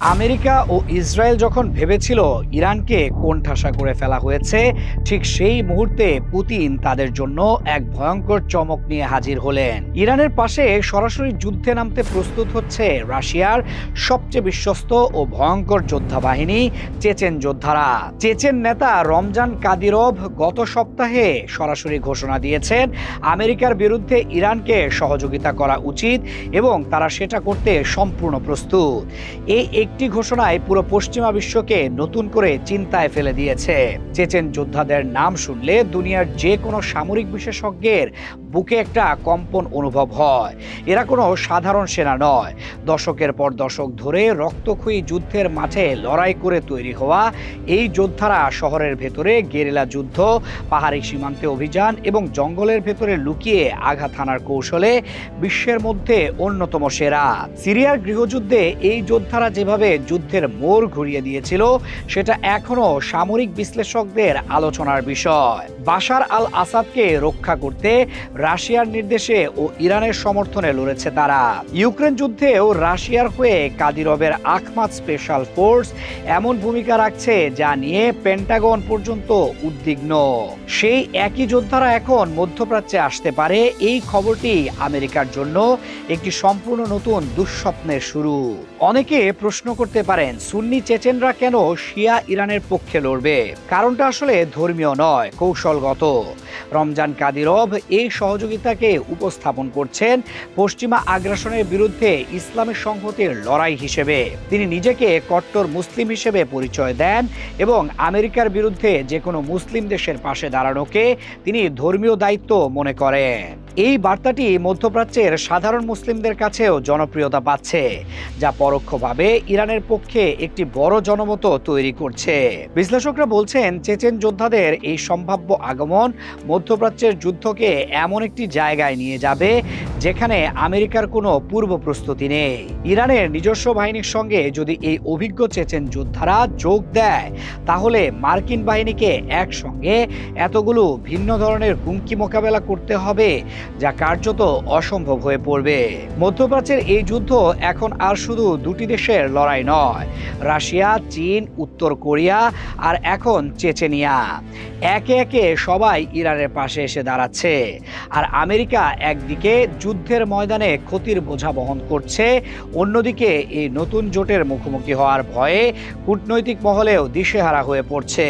America ও Israel যখন ভেবেছিল ইরানকে কোণঠাসা করে ফেলা হয়েছে, ঠিক সেই মুহূর্তে পুতিন তাদের জন্য এক ভয়ঙ্কর চমক নিয়ে হাজির হলেন। ইরানের পাশে সরাসরি যুদ্ধে নামতে প্রস্তুত হচ্ছে রাশিয়ার সবচেয়ে বিশ্বস্ত ও ভয়ঙ্কর যোদ্ধা বাহিনী চেচেন যোদ্ধারা। চেচেন নেতা রমজান কাদিরভ গত সপ্তাহে সরাসরি ঘোষণা দিয়েছেন আমেরিকার বিরুদ্ধে ইরানকে সহযোগিতা করা উচিত এবং তারা সেটা করতে সম্পূর্ণ প্রস্তুত। এই একটি ঘোষণায় পুরো পশ্চিমা বিশ্বকে নতুন করে চিন্তায় ফেলে দিয়েছে। চেচেন যোদ্ধাদের নাম শুনলে দুনিয়ার যে কোনো সামরিক বিশেষজ্ঞের বুকে একটা কম্পন অনুভব হয়। এরা কোনো সাধারণ সেনা নয়। দশকের পর দশক ধরে রক্তক্ষয়ী যুদ্ধের মাঠে লড়াই করে তৈরি হওয়া এই যোদ্ধারা শহরের ভেতরে গেরিলা যুদ্ধ, পাহাড়ি সীমান্তে অভিযান এবং জঙ্গলের ভেতরে লুকিয়ে আঘাত হানার কৌশলে বিশ্বের মধ্যে অন্যতম সেরা। সিরিয়ার গৃহযুদ্ধে এই যোদ্ধারা যেভাবে যুদ্ধের মোড় ঘুরিয়ে দিয়েছিল, সেটা এখনো সামরিক বিশ্লেষকদের আলোচনার বিষয়। বাশার আল আসাদকে রক্ষা করতে রাশিয়ার নির্দেশে ও ইরানের সমর্থনে লড়েছে তারা। ইউক্রেন যুদ্ধেও রাশিয়ার হয়ে কাদিরভের আখমাত স্পেশাল ফোর্স এমন ভূমিকা রাখছে যা নিয়ে পেন্টাগন পর্যন্ত উদ্বিগ্ন। সেই একই যোদ্ধারা এখন মধ্যপ্রাচ্যে আসতে পারে, এই খবরটি আমেরিকার জন্য একটি সম্পূর্ণ নতুন দুঃস্বপ্নের শুরু। অনেকে প্রশ্ন করতে পারেন, সুন্নি চেচেনরা কেন শিয়া ইরানের পক্ষে লড়বে? কারণটা আসলে ধর্মীয় নয়, কৌশলগত। রমজান কাদিরভ এই সহযোগিতাকে উপস্থাপন করছেন পশ্চিমা আগ্রাসনের বিরুদ্ধে ইসলামের সংহতির লড়াই হিসেবে। তিনি নিজেকে কট্টর মুসলিম হিসেবে পরিচয় দেন এবং আমেরিকার বিরুদ্ধে যে কোনো মুসলিম দেশের পাশে দাঁড়ানোকে তিনি ধর্মীয় দায়িত্ব মনে করেন। এই বার্তাটি মধ্যপ্রাচ্যের সাধারণ মুসলিমদের কাছেও জনপ্রিয়তা পাচ্ছে, যা পরোক্ষভাবে ইরানের পক্ষে একটি বড় জনমত তৈরি করছে। বিশ্লেষকরা বলছেন, চেচেন যোদ্ধাদের এই সম্ভাব্য আগমন মধ্যপ্রাচ্যের যুদ্ধকে এমন একটি জায়গায় নিয়ে যাবে যেখানে আমেরিকার কোনো পূর্ব প্রস্তুতি নেই। ইরানের নিজস্ব বাহিনীর সঙ্গে যদি এই অভিজ্ঞ চেচেন যোদ্ধারা যোগ দেয়, তাহলে মার্কিন বাহিনীকে একসঙ্গে এতগুলো ভিন্ন ধরনের হুমকি মোকাবেলা করতে হবে, যা কার্যত অসম্ভব হয়ে পড়বে। মধ্যপ্রাচ্যের এই যুদ্ধ এখন আর শুধু দুটি দেশের লড়াই নয়, রাশিয়া, চীন, উত্তর কোরিয়া আর এখন চেচেনিয়া। একে একে সবাই ইরানের পাশে এসে দাঁড়াচ্ছে। আর আমেরিকা একদিকে যুদ্ধের ময়দানে ক্ষতির বোঝা বহন করছে, অন্যদিকে এই নতুন জোটের মুখোমুখি হওয়ার ভয়ে কূটনৈতিক মহলেও দিশেহারা হয়ে পড়ছে।